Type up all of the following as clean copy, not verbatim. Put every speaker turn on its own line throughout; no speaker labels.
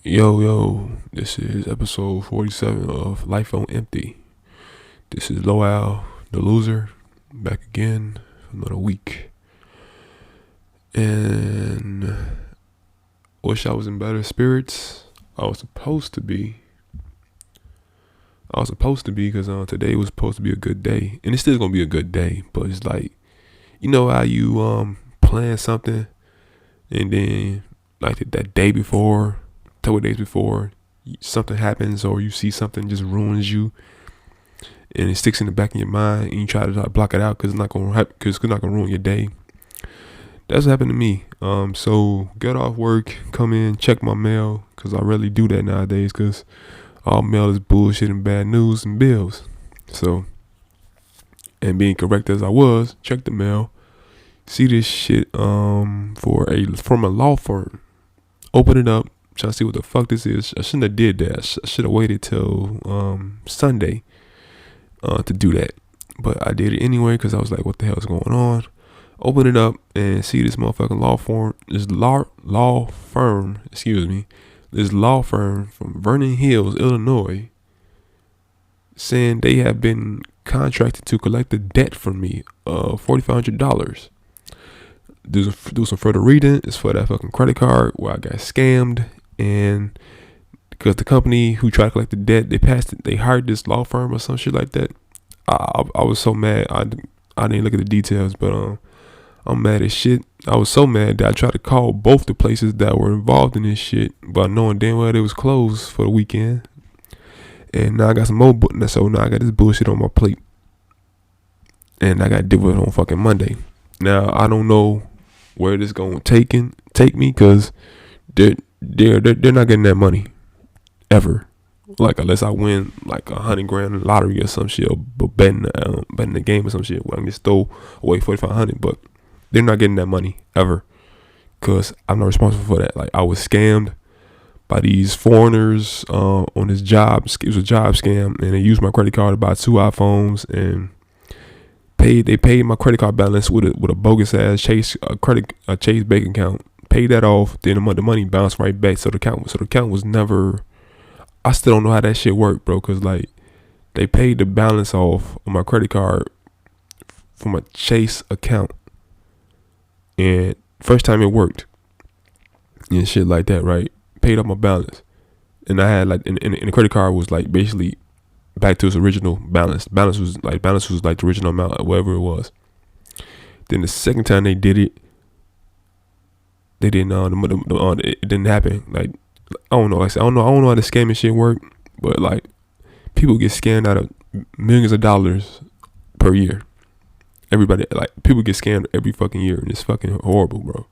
Yo, this is episode 47 of Life on Empty. This is Lowell, the loser, back again for another week. And wish I was in better spirits. I was supposed to be because today was supposed to be a good day. And it's still going to be a good day. But it's like, you know how you plan something and then like that day before, couple days before, something happens or you see something just ruins you, and it sticks in the back of your mind, and you try to block it out because it's not gonna ruin your day. That's what happened to me. So get off work, come in, check my mail, because I rarely do that nowadays because all mail is bullshit and bad news and bills. So, and being correct as I was, check the mail, see this shit from a law firm. Open it up, trying to see what the fuck this is. I shouldn't have did that. I should have waited till Sunday to do that. But I did it anyway because I was like, what the hell is going on? Open it up and see this motherfucking law firm. This law firm from Vernon Hills, Illinois, saying they have been contracted to collect the debt from me of $4,500. Do some further reading. It's for that fucking credit card where I got scammed. And because the company who tried to collect the debt, they hired this law firm or some shit like that. I was so mad. I didn't look at the details, but I'm mad as shit. I was so mad that I tried to call both the places that were involved in this shit, but knowing damn well they was closed for the weekend. And now I got some more, so now I got this bullshit on my plate, and I got to deal with it on fucking Monday. Now I don't know where this gonna take me, because they're not getting that money ever. Like, unless I win like $100,000 lottery or some shit, or betting the game or some shit where I can just throw away $4,500. But they're not getting that money ever, cause I'm not responsible for that. Like, I was scammed by these foreigners on this job. It was a job scam, and they used my credit card to buy 2 iPhones and They paid my credit card balance with a bogus ass Chase bank account. Paid that off, then the money bounced right back. So the account was never. I still don't know how that shit worked, bro. Cause like, they paid the balance off on my credit card from a Chase account, and first time it worked and shit like that, right? Paid off my balance, and I had like, and the credit card was like basically back to its original balance. Balance was like the original amount, whatever it was. Then the second time they did it, they didn't. It didn't happen. Like, I don't know. Like I said, I don't know how the scamming shit work, but like, people get scammed out of millions of dollars per year. Everybody, like, people get scammed every fucking year, and it's fucking horrible, bro.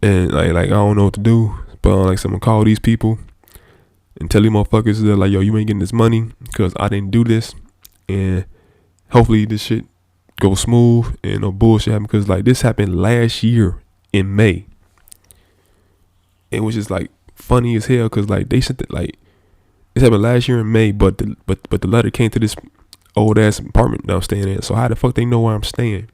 And like I don't know what to do, but like, someone call these people and tell these motherfuckers that like, yo, you ain't getting this money because I didn't do this, and hopefully this shit goes smooth and no bullshit happen, because like, this happened last year in May. It was just like funny as hell, because like, they sent it, like, this happened last year in May, but the letter came to this old ass apartment that I'm staying in. So how the fuck they know where I'm staying?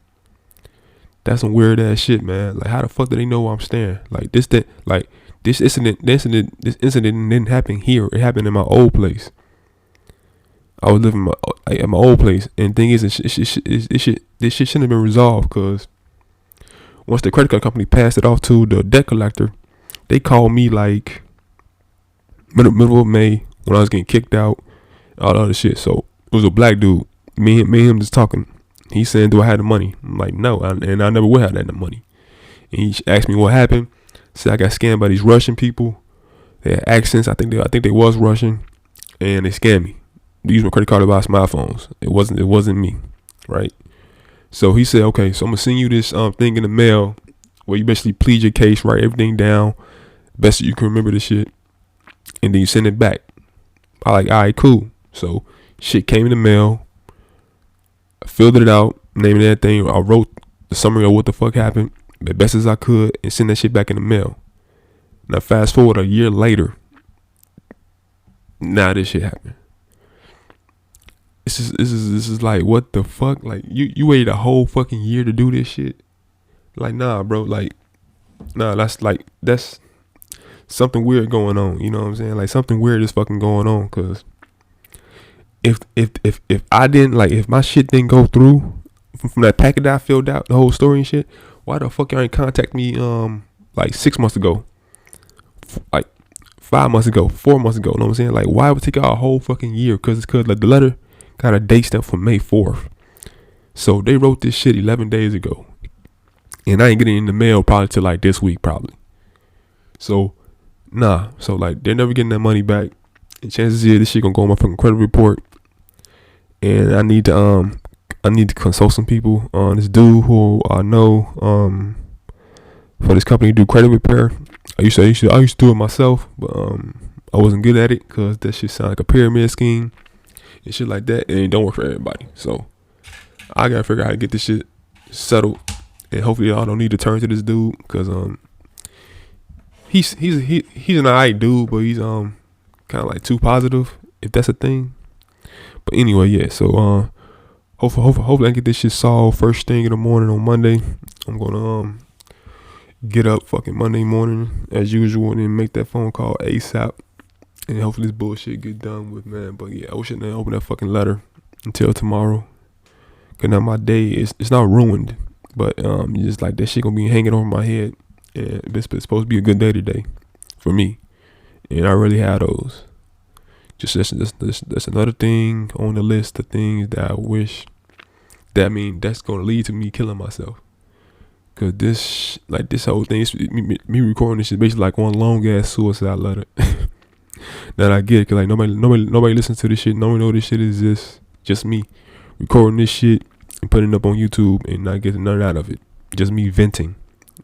That's some weird ass shit, man. Like, how the fuck do they know where I'm staying? Like, this incident didn't happen here. It happened in my old place. I was living at my old place, and the thing is, this shit shouldn't have been resolved, because once the credit card company passed it off to the debt collector, they called me like middle of May when I was getting kicked out, all the other shit. So it was a black dude. Me and him just talking. He saying, "Do I have the money?" I'm like, "No," and I never would have that money. And he asked me what happened. Said I got scammed by these Russian people. They had accents. I think they was Russian, and they scammed me. They used my credit card to buy smartphones. It wasn't me, right? So he said, "Okay, so I'm gonna send you this thing in the mail where you basically plead your case, write everything down, best you can remember the shit, and then you send it back." I like, all right, cool. So shit came in the mail. I filled it out, named everything. I wrote the summary of what the fuck happened the best as I could and send that shit back in the mail. Now fast forward a year later, now this shit happened. This is like, what the fuck? Like, you waited a whole fucking year to do this shit? Like, nah, bro. Like, nah, that's something weird going on. You know what I'm saying? Like something weird is fucking going on. Cause if I didn't like if my shit didn't go through from that packet that I filled out, the whole story and shit, why the fuck y'all ain't contact me like 6 months ago, like 5 months ago, 4 months ago? You know what I'm saying? Like why would it take y'all a whole fucking year? Cause like the letter got a date stamp for May 4th. So they wrote this shit 11 days ago, and I ain't getting it in the mail probably till like this week probably. So nah, so like they're never getting that money back, and chances is this shit gonna go on my fucking credit report. And I need to consult some people on this dude who I know for this company to do credit repair. I used to do it myself, but I wasn't good at it because that shit sound like a pyramid scheme and shit like that, and it don't work for everybody. So I gotta figure out how to get this shit settled, and hopefully I don't need to turn to this dude because he's an alright dude, but he's kind of like too positive, if that's a thing. But anyway, yeah. So hopefully I can get this shit solved first thing in the morning on Monday. I'm gonna get up fucking Monday morning as usual and then make that phone call ASAP, and hopefully this bullshit get done with, man. But yeah, I wish I didn't open that fucking letter until tomorrow. Cause now my day it's not ruined, but just like that shit gonna be hanging over my head, and it's supposed to be a good day today for me, and I really had those. Just that's another thing on the list of things that I wish. That's gonna lead to me killing myself. Cause this whole thing, me recording this shit basically like one long ass suicide letter that I get. Cause like nobody listens to this shit. Nobody know this shit exists. Just me recording this shit and putting it up on YouTube and not getting nothing out of it. Just me venting.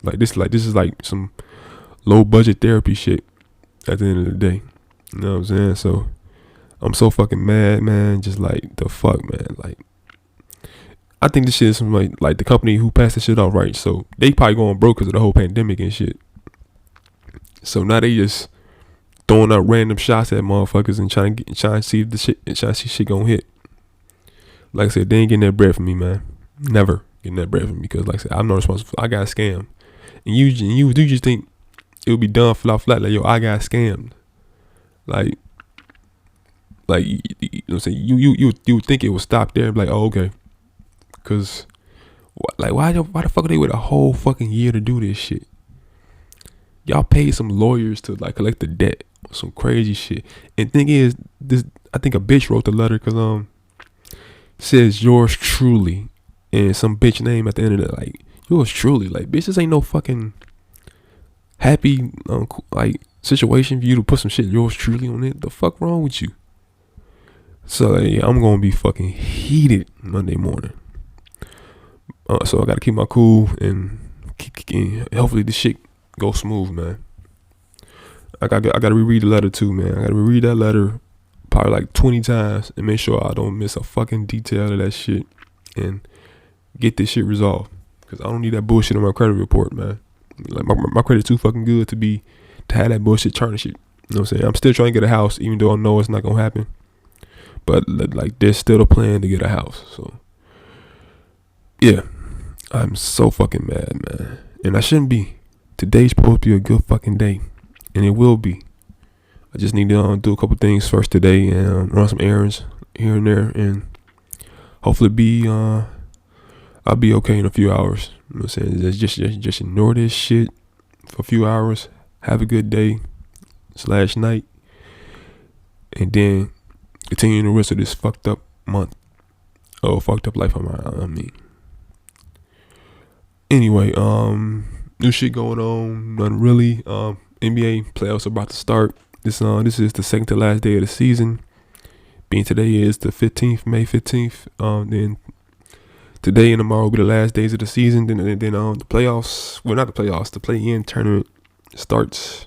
This is like some low budget therapy shit at the end of the day. You know what I'm saying? So I'm so fucking mad, man. Just like the fuck, man. Like I think this shit is from like the company who passed this shit off, right? So they probably going broke because of the whole pandemic and shit. So now they just throwing out random shots at motherfuckers and trying to see if the shit and trying to see shit gonna hit. Like I said, they ain't getting that bread from me, man. Never getting that bread from me because, like I said, I'm not responsible. I got scammed, and you just think it would be done flat. Like yo, I got scammed. Like you know what I'm saying? You would think it would stop there and be like, oh, okay. Cause like why the fuck are they with a whole fucking year to do this shit? Y'all paid some lawyers to like collect the debt, some crazy shit. And thing is, this I think a bitch wrote the letter cause says yours truly and some bitch name at the end of it, like yours truly. Like bitch, this ain't no fucking happy like situation for you to put some shit yours truly on it. The fuck wrong with you? So yeah, I'm gonna be fucking heated Monday morning. So I gotta keep my cool and hopefully this shit goes smooth, man. I gotta reread the letter too, man. I gotta reread that letter probably like 20 times and make sure I don't miss a fucking detail of that shit and get this shit resolved. Cause I don't need that bullshit on my credit report, man. Like my credit's too fucking good to have that bullshit tarnish it. You know what I'm saying? I'm still trying to get a house, even though I know it's not gonna happen. But like there's still a plan to get a house. So yeah. I'm so fucking mad, man. And I shouldn't be. Today's supposed to be a good fucking day. And it will be. I just need to do a couple things first today and run some errands here and there. And hopefully I'll be okay in a few hours. You know what I'm saying? Just ignore this shit for a few hours. Have a good day / night. And then continue the rest of this fucked up month. Oh, fucked up life I mean. Anyway, new shit going on. Nothing really. NBA playoffs are about to start. This is the second to last day of the season. Being today is the 15th, May 15th. Then today and tomorrow will be the last days of the season. Then the playoffs. Well, not the playoffs. The play-in tournament starts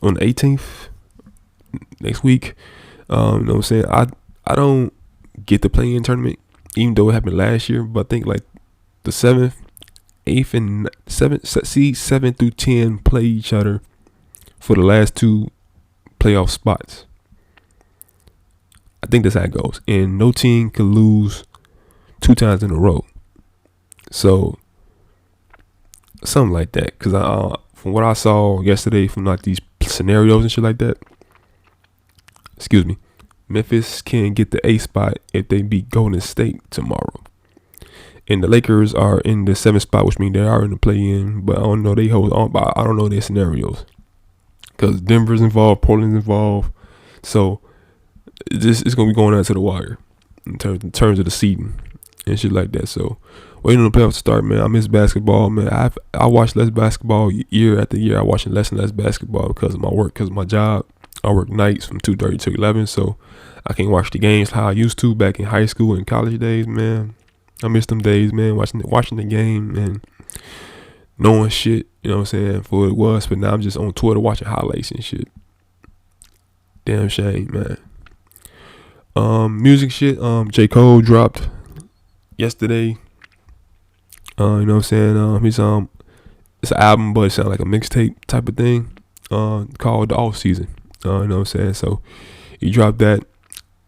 on the 18th next week. You know what I'm saying? I don't get the play-in tournament, even though it happened last year. But I think like the 7th, 8th, and 7 through 10 play each other for the last two playoff spots. I think that's how it goes. And no team can lose 2 times in a row. So something like that. Because from what I saw yesterday, from like these scenarios and shit like that, excuse me, Memphis can get the 8th spot if they beat Golden State tomorrow. And the Lakers are in the 7th spot, which means they are in the play-in. But I don't know I don't know their scenarios, because Denver's involved, Portland's involved. So it's gonna be going out to the wire in terms of the seeding and shit like that. So waiting on the playoffs to start, man. I miss basketball, man. I watch less basketball year after year. I watch less and less basketball because of my work, because of my job. I work nights from 2:30 to 11, so I can't watch the games how I used to back in high school and college days, man. I miss them days, man, watching the game and knowing shit, you know what I'm saying, for what it was. But now I'm just on Twitter watching highlights and shit. Damn shame, man. Music shit, J. Cole dropped yesterday. You know what I'm saying? It's an album, but it sounds like a mixtape type of thing. Called The Off Season. You know what I'm saying? So he dropped that.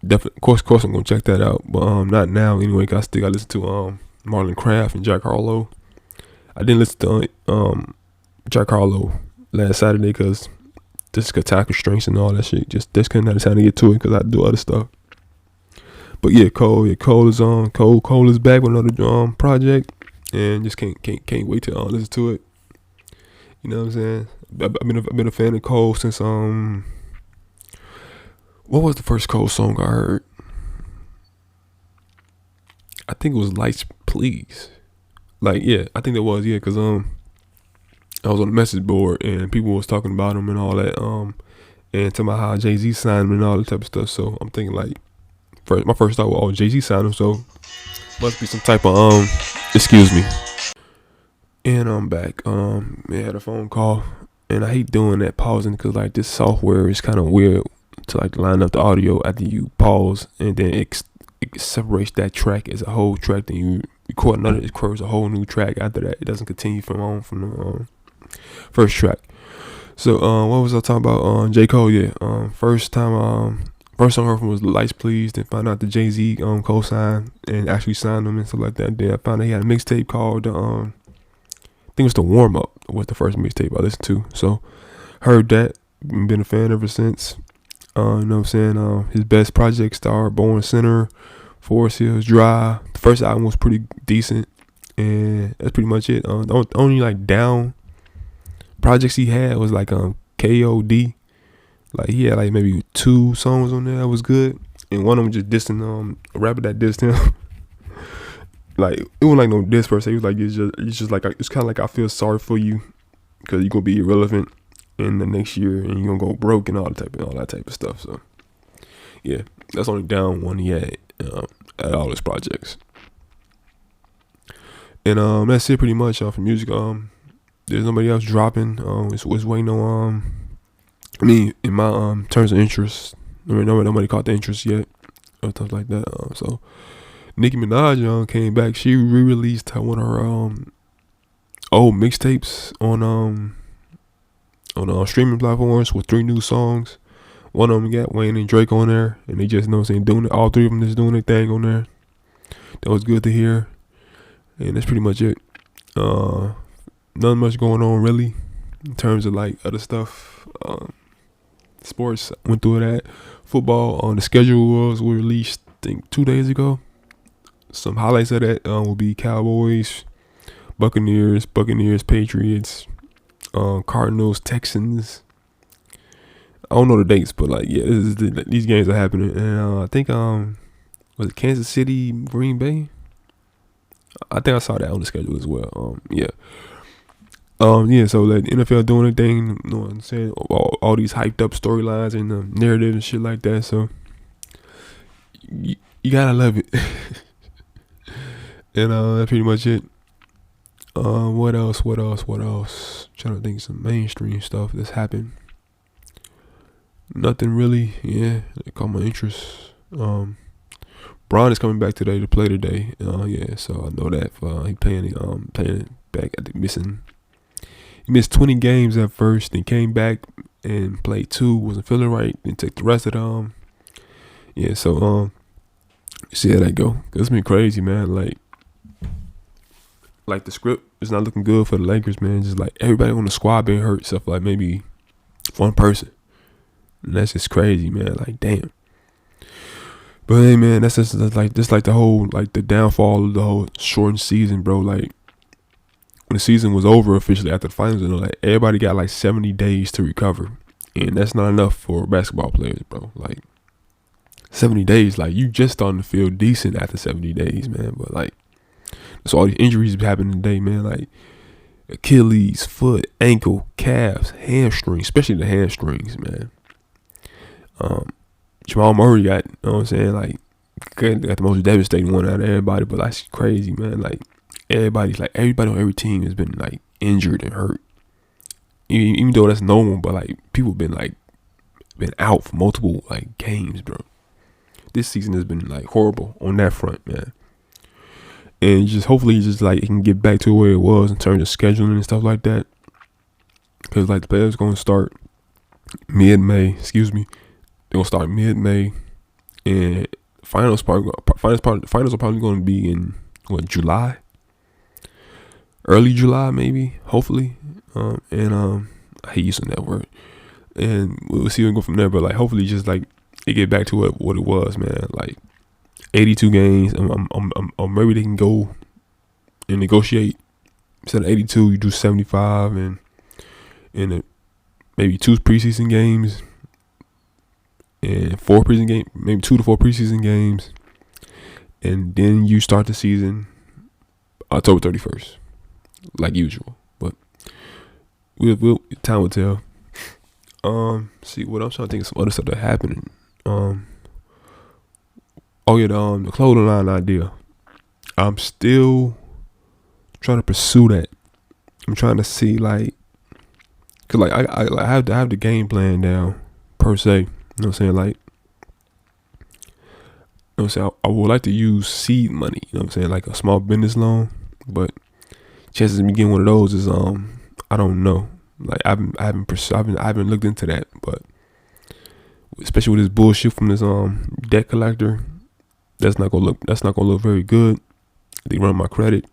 Definitely, of course, I'm gonna check that out, but not now anyway. Cause I still gotta listen to Marlon Craft and Jack Harlow. I didn't listen to Jack Harlow last Saturday because just attack restraints and all that shit. Just couldn't have time to get to it because I do other stuff. But yeah, Cole is on. Cole is back with another project, and just can't wait to listen to it. You know what I'm saying? I've been a fan of Cole since what was the first Cole song I heard? I think it was Lights Please. Like, yeah, I think it was, yeah, because I was on the message board and people was talking about him and all that, and talking about how Jay-Z signed him and all that type of stuff. So I'm thinking like, my first thought was, oh, Jay-Z signed him, so must be some type of excuse me. And I'm back. I had a phone call, and I hate doing that pausing because like this software is kind of weird to like line up the audio after you pause, and then it separates that track as a whole track. Then you record another, it records a whole new track after that. It doesn't continue from the first track. So what was I talking about? J. Cole, yeah. First song I heard from was Lights Please. Then found out the Jay-Z co-signed and actually signed him and stuff like that. Then I found out he had a mixtape called I think it was The Warm Up, was the first mixtape I listened to. So heard that, been a fan ever since. You know what I'm saying? His best project star, Born Center, Forest Hills Drive. The first album was pretty decent, and that's pretty much it. The only like down projects he had was like KOD. Like he had like maybe 2 songs on there that was good, and one of them just dissing a rapper that dissed him. Like it wasn't like no diss per se. It was like it's just like it's kind of like I feel sorry for you because you're gonna be irrelevant in the next year and you're gonna go broke and all that type of stuff. So yeah, that's only down one he had at all his projects. And that's it pretty much for music. There's nobody else dropping. It's waiting on in my terms of interest. Nobody caught the interest yet or stuff like that. So Nicki Minaj came back. She re-released one of her old mixtapes on streaming platforms with 3 new songs. One of them got Wayne and Drake on there, and they just, you know what I'm saying, doing it. All 3 of them just doing their thing on there. That was good to hear, and that's pretty much it. Nothing much going on really in terms of like other stuff. Sports, went through that. Football on the schedule was released I think 2 days ago. Some highlights of that will be Cowboys, Buccaneers, Patriots, Cardinals, Texans. I don't know the dates, but like, yeah, these games are happening. And I think was it Kansas City, Green Bay? I think I saw that on the schedule as well. Yeah. So like the NFL doing their thing, you know what I'm saying? All these hyped up storylines and the narrative and shit like that. So you gotta love it. And that's pretty much it. What else? Trying to think of some mainstream stuff that's happened. Nothing really. Yeah, it caught my interest. Braun is coming back today to play today. Yeah, so I know that he playing back at the missing. He missed 20 games at first, then came back and played 2. Wasn't feeling right. Then took the rest of them. Yeah, so see how that go. It's been crazy, man. Like the it's not looking good for the Lakers, man. Just like everybody on the squad being hurt, except for like maybe one person. And that's just crazy, man. Like, damn. But hey, man, that's just like the whole, like, the downfall of the whole shortened season, bro. Like, when the season was over officially after the finals, like, everybody got like 70 days to recover, and that's not enough for basketball players, bro. Like, 70 days, like, you just starting to feel decent after 70 days, man. But like, so all these injuries happening today, man. Like Achilles, foot, ankle, calves, hamstrings, especially the hamstrings, man. Jamal Murray got, you know what I'm saying, like, got the most devastating one out of everybody, but that's crazy, man. Like, everybody on every team has been like injured and hurt. Even though that's normal, but like people been out for multiple like games, bro. This season has been like horrible on that front, man. And just hopefully just like it can get back to where it was in terms of scheduling and stuff like that. Cause like the players gonna start mid-May, They're gonna start mid-May, and finals are probably gonna be in July, early July maybe, hopefully. I hate using that word, and we'll see where we go from there. But like hopefully just like it get back to what it was, man. Like 82 games, maybe they can go and negotiate. Instead of 82, you do 75, and maybe 2 preseason games and 4 preseason games, maybe 2 to 4 preseason games, and then you start the season October 31st, like usual. But we'll time will tell. See what I'm trying to think of some other stuff that happened. The clothing line idea. I'm still trying to pursue that. I'm trying to see like, cause like I have to have the game plan down per se. You know what I'm saying? Like, you know what I'm saying? I would like to use seed money. You know what I'm saying? Like a small business loan, but chances of me getting one of those is I don't know. Like I haven't looked into that, but especially with this bullshit from this debt collector, that's not gonna look very good. They run my credit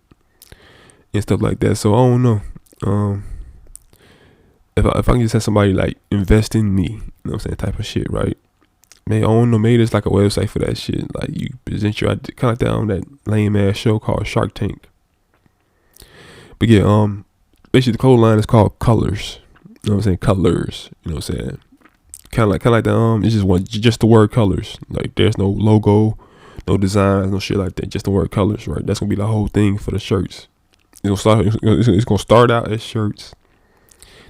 and stuff like that. So I don't know. If I can just have somebody like invest in me, you know what I'm saying, type of shit, right? Man, I don't know, maybe there's like a website for that shit. Like you present your idea, kind of like that on that lame ass show called Shark Tank. But yeah, basically the code line is called Colors. You know what I'm saying? Colors. You know what I'm saying? Kind of like that. It's just the word colors. Like there's no logo, no designs, no shit like that. Just the word colors, right? That's gonna be the whole thing for the shirts. It's gonna start out as shirts.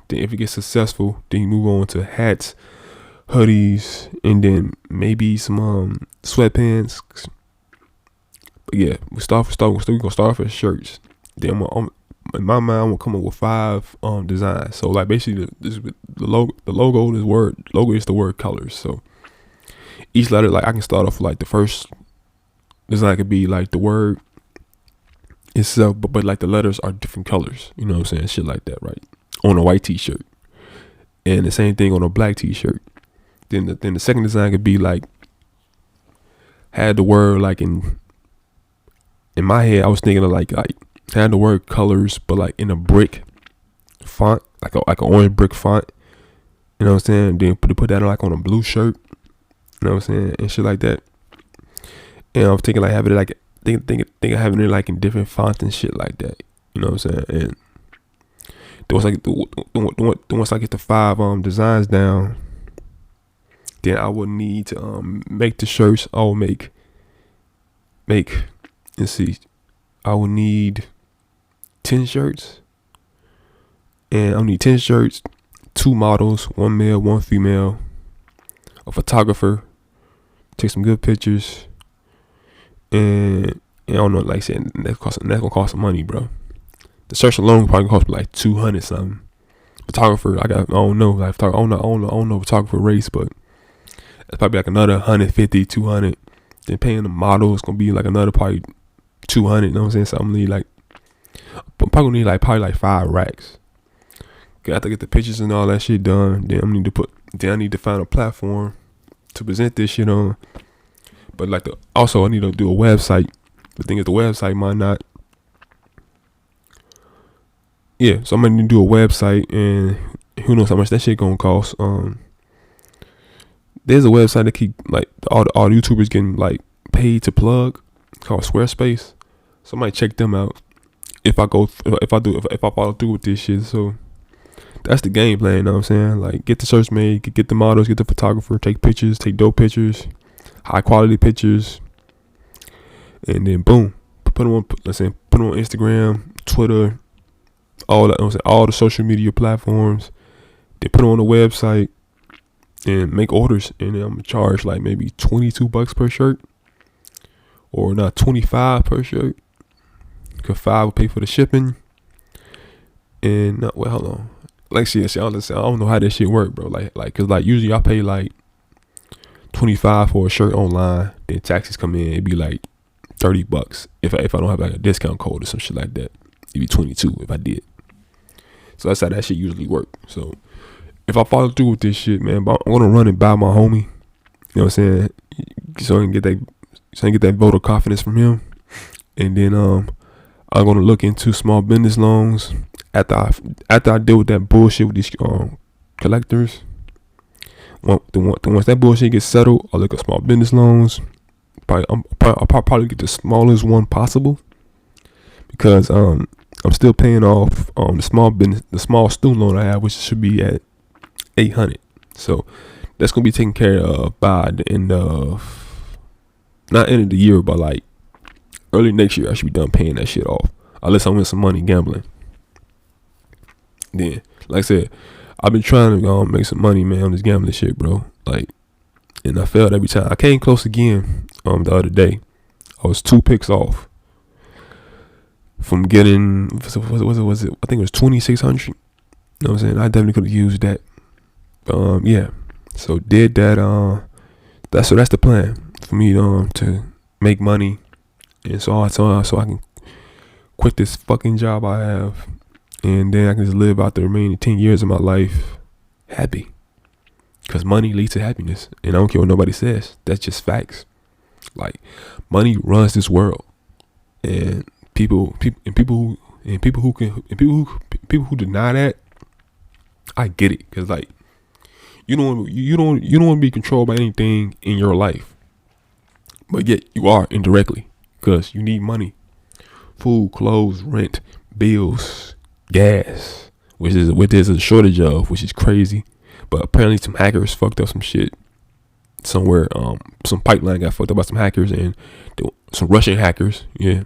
Then if it gets successful, then you move on to hats, hoodies, and then maybe some sweatpants. But yeah, we're gonna start off as shirts. Then in my mind, I'm gonna come up with 5 designs. So like basically the logo is the word colors. So each letter, like I can start off like the first design could be like the word itself, but like the letters are different colors. You know what I'm saying? Shit like that, right? On a white t-shirt, and the same thing on a black t-shirt. Then the second design could be like had the word like in my head. I was thinking of like had the word colors, but like in a brick font, like an orange brick font. You know what I'm saying? Then put that like on a blue shirt. You know what I'm saying? And shit like that. And I was thinking like having it like think of having it like in different fonts and shit like that. You know what I'm saying? And once I get the 5 designs down, then I would need to make the shirts. I will make. Let's see. I will need 10 shirts, and I'll need 10 shirts, 2 models, 1 male, 1 female, a photographer, take some good pictures, and I don't know, like I said, that's gonna cost some money, bro. The shirts alone probably cost me like 200 something. Photographer, I don't know photographer race, but that's probably like another 150, 200. Then paying the model is gonna be like another probably 200. You know what I'm saying? So I'm gonna need like, probably like 5 racks. I have to get the pictures and all that shit done. Then I need to find a platform to present this shit on. But like I need to do a website. The thing is, the website might not yeah, so I'm gonna do a website, and who knows how much that shit gonna cost. There's a website that keep like all the YouTubers getting like paid to plug, called Squarespace. So I might check them out if I follow through with this shit. So that's the game plan. You know what I'm saying? Like, get the search made, get the models, get the photographer, take pictures, take dope pictures, high quality pictures, and then boom, put them on. Let's say put them on Instagram, Twitter, all that. You know what I'm saying, all the social media platforms. They put them on the website and make orders, and then I'm gonna charge like maybe $22 per shirt, or not 25 per shirt. Cause 5 will pay for the shipping, and not well. Hold on, like shit. I don't know how that shit work, bro. Cause like usually I pay like 25 for a shirt online, then taxes come in. It'd be like $30 if I don't have like a discount code or some shit like that. It'd be 22 if I did. So that's how that shit usually work. So if I follow through with this shit, man, I'm gonna run it by my homie. You know what I'm saying? So I can get that vote of confidence from him, and then I'm gonna look into small business loans after I deal with that bullshit with these collectors. Once that bullshit gets settled, I'll look at small business loans. I'll probably get the smallest one possible, because I'm still paying off the small student loan I have, which should be at $800. So that's gonna be taken care of by the end of, not end of the year, but like early next year. I should be done paying that shit off, unless I win some money gambling. Then, like I said, I've been trying to make some money, man, on this gambling shit, bro. Like, and I failed every time. I came close again the other day. I was 2 picks off from getting, was it? I think it was 2,600. You know what I'm saying? I definitely could have used that. Yeah. So did that. That's the plan for me to make money, and so I can quit this fucking job I have, and then I can just live out the remaining 10 years of my life happy. Because money leads to happiness, and I don't care what nobody says. That's just facts. Like, money runs this world, and people who deny that, I get it. Because like, you don't want to be controlled by anything in your life, but yet you are indirectly, because you need money. Food, clothes, rent, bills, gas, which there's a shortage of, which is crazy. But apparently some hackers fucked up some shit somewhere. Some pipeline got fucked up by some hackers, and some Russian hackers. Yeah,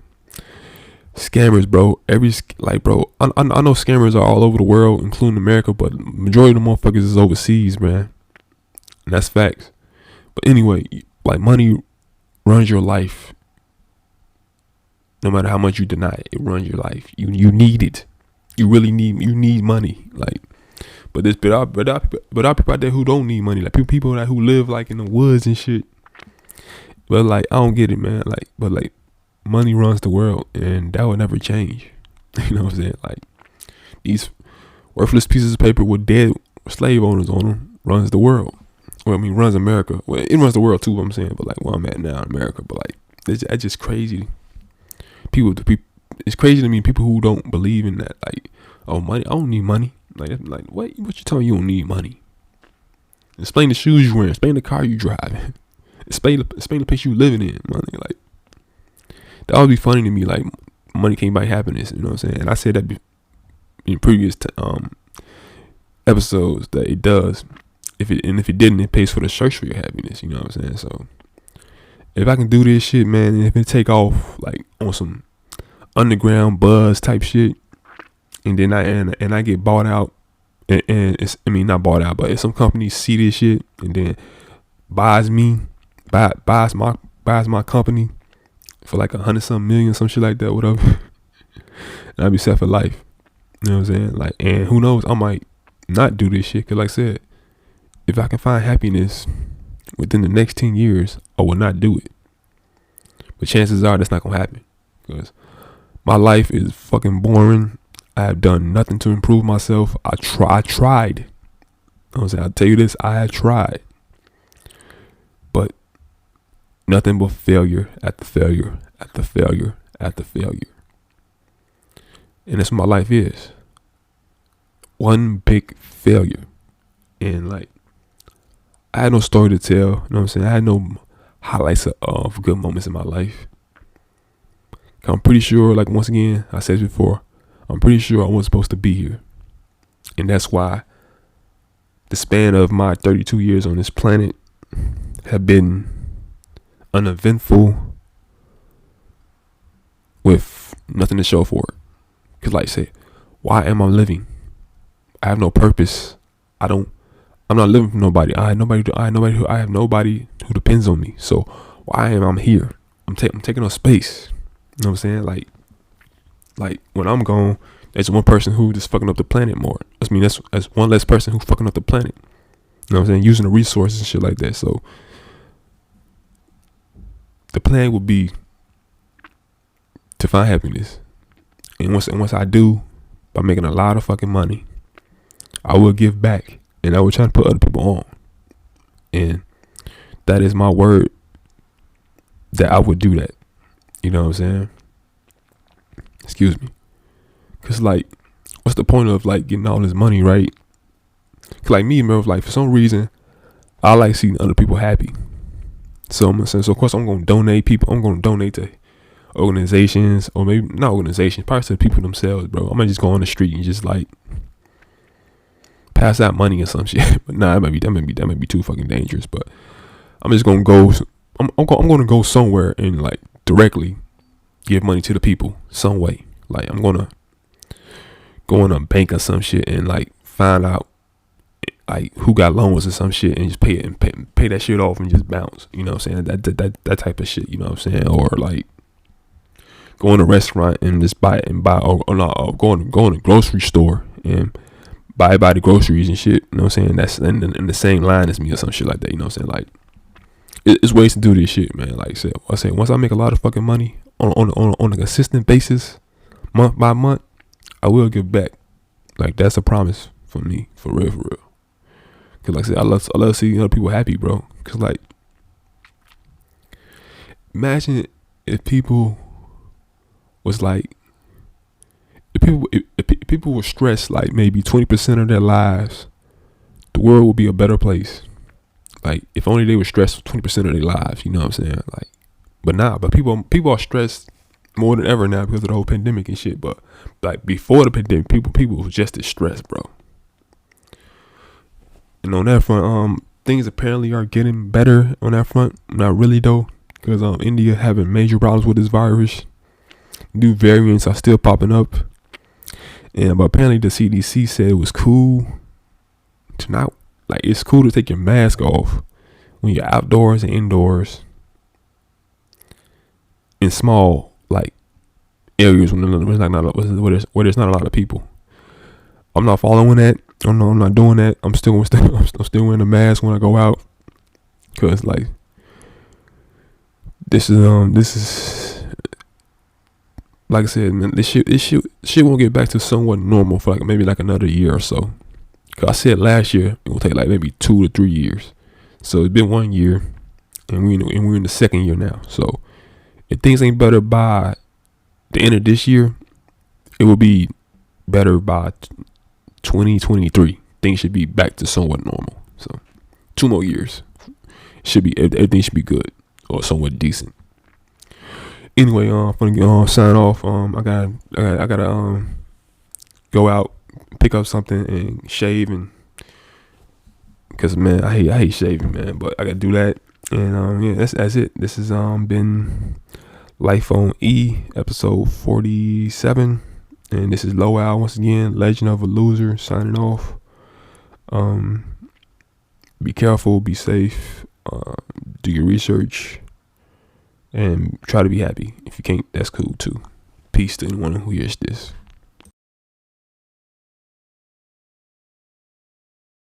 scammers, bro. I know scammers are all over the world, including America, but majority of the motherfuckers is overseas, man. And that's facts. But anyway, like, money runs your life. No matter how much you deny it, it runs your life. You need it. You really need money. Like, but there are people out there who don't need money. Like, people who live like in the woods and shit. But like, I don't get it, man. Like, but like, money runs the world, and that will never change. You know what I'm saying? Like, these worthless pieces of paper with dead slave owners on them runs the world. Well, I mean, runs America. Well, it runs the world too, what I'm saying. But like, where I'm at now in America. But like, that's just crazy. It's crazy to me, people who don't believe in that. Like, oh, money, I don't need money. Like what you telling you don't need money? Explain the shoes you wearing. Explain the car you driving. Explain the place you living in. Money, like, that would be funny to me. Like, money can't buy happiness. You know what I'm saying? And I said that in previous episodes, that it does. If it didn't, it pays for the search for your happiness. You know what I'm saying? So if I can do this shit, man, and if it take off like on some underground buzz type shit, and then I get bought out, and it's, I mean, not bought out, but if some company see this shit and then buys my company for like 100-something million, some shit like that, whatever, and I'll be set for life. You know what I'm saying? Like, and who knows, I might not do this shit, because like I said, if I can find happiness within the next 10 years, I will not do it. But chances are that's not gonna happen, because my life is fucking boring. I have done nothing to improve myself. I tried. You know what I'm saying? I'll tell you this, I had tried. But nothing but failure after failure after failure after failure. And that's what my life is. one big failure. And like, I had no story to tell. You know what I'm saying? I had no highlights of good moments in my life. I'm pretty sure, like, once again, I said it before, I'm pretty sure I wasn't supposed to be here. And that's why the span of my 32 years on this planet have been uneventful with nothing to show for it. Because, like I said, why am I living? I have no purpose. I'm not living for nobody. I have nobody who depends on me. So why am I here? I'm taking up space. You know what I'm saying? Like when I'm gone, there's one person who just fucking up the planet more. I mean, that's one less person who fucking up the planet. You know what I'm saying? Using the resources and shit like that. So the plan would be to find happiness. And once I do, by making a lot of fucking money, I will give back. And I will try to put other people on. And that is my word that I would do that. You know what I'm saying? Excuse me. Cause like, what's the point of like getting all this money, right? Cause like me, bro, like for some reason, I like seeing other people happy. So I'm saying, so of course I'm gonna donate people. I'm gonna donate to organizations, or maybe not organizations, probably to the people themselves, bro. I'm gonna just go on the street and just like pass out money or some shit. But nah, that might be too fucking dangerous. But I'm just gonna go. I'm gonna go somewhere and like directly give money to the people some way. Like I'm gonna go in a bank or some shit and like find out like who got loans or some shit and just pay it and pay that shit off and just bounce. You know what I'm saying? That type of shit. You know what I'm saying? Or like go in a restaurant and just buy or go in a grocery store and buy the groceries and shit. You know what I'm saying? That's in the same line as me or some shit like that. You know what I'm saying? Like it's ways to do this shit, man. Like I said, once I make a lot of fucking money on a consistent basis, month by month, I will give back. Like that's a promise for me, for real. Cause like I said, I love seeing other people happy, bro. Cause like, imagine if people was like, if people were stressed like maybe 20% of their lives, the world would be a better place. Like if only they were stressed 20% of their lives, you know what I'm saying? Like, but people are stressed more than ever now because of the whole pandemic and shit. But like before the pandemic, people was just as stressed, bro. And on that front, things apparently are getting better on that front. Not really though, because India having major problems with this virus. New variants are still popping up, but apparently the CDC said it was cool to not, like, it's cool to take your mask off when you're outdoors and indoors in small like areas where there's not a lot of people. I'm not following that. I'm not doing that. I'm still wearing a mask when I go out, cause like this is like I said, man, this shit won't get back to somewhat normal for like maybe like another year or so. Cause I said last year it will take like maybe 2 to 3 years. So it's been 1 year, and we're in the second year now. So if things ain't better by the end of this year, it will be better by 2023. Things should be back to somewhat normal. So 2 more years everything should be good or somewhat decent. Anyway, I'm gonna sign off. I gotta go out, pick up something and shave, and because man, I hate shaving, man, but I gotta do that. And yeah, that's it. This has been Life on E, episode 47, and this is Low Al once again, Legend of a Loser, signing off. Be careful, be safe, do your research, and try to be happy. If you can't, that's cool too. Peace to anyone who hears this.